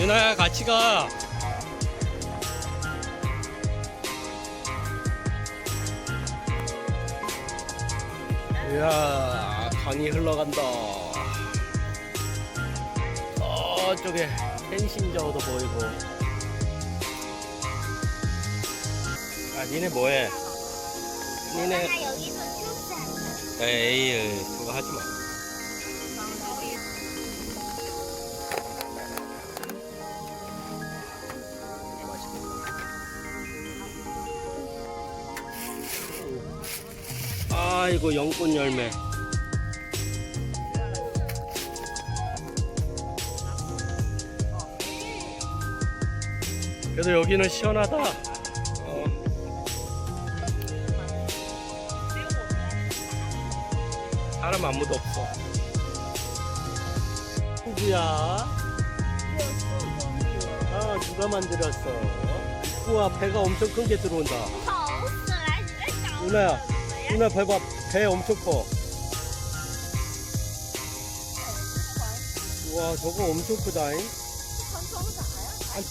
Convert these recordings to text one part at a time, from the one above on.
유나야 같이 가. 이야 강이 흘러간다. 저쪽에 펜신저우도 보이고. 아 니네 뭐해? 니네 에이 그거 하지마. 아이고 연꽃 열매. 그래도 여기는 시원하다. 사람 아무도 없어. 누구야? 아 누가 만들었어? 우와 배가 엄청 큰 게 들어온다. 누나야 누나 봐봐 배 엄청 커. 우와 저거 엄청 크다잉. 한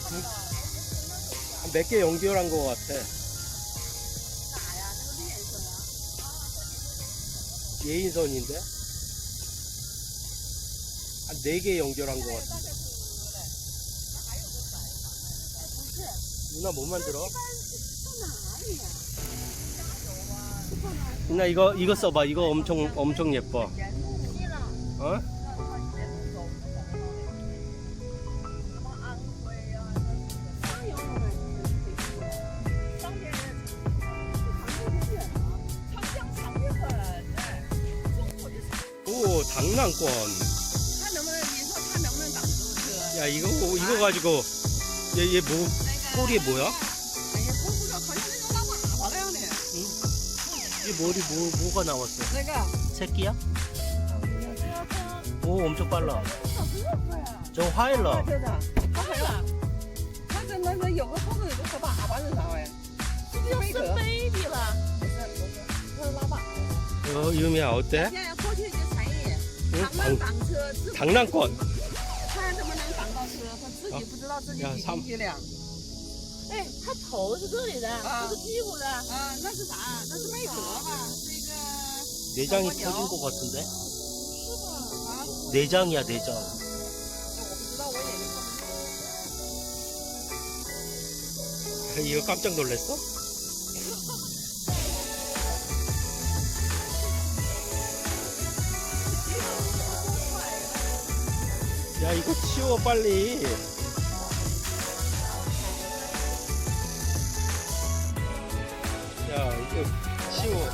몇 개 연결한 것 같아. 예인선인데? 한 4개 연결한 것 같은데. 누나 뭐 만들어? 누나 이거 써봐. 이거 엄청 예뻐. 어? 오 당랑권. 야 이거 가지고 얘 뭐 꼬리에 뭐야? 이 머리 뭐가 나왔어? 새끼야? 오 엄청 빨라. 저 화일러. 유미야 어때? 응? 당랑권. 야, 哎，它头是这里的，不是屁股的。那是啥？那是贝壳吧？是一个。 내장이 터진 것 같은데? 내장이야 내장. 이거 깜짝 놀랐어? 야 이거 치워 빨리. 야 이거 치워.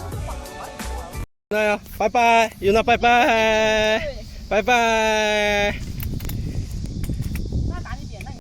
유나야 빠이빠이. 유나 빠이빠이. 빠이빠이.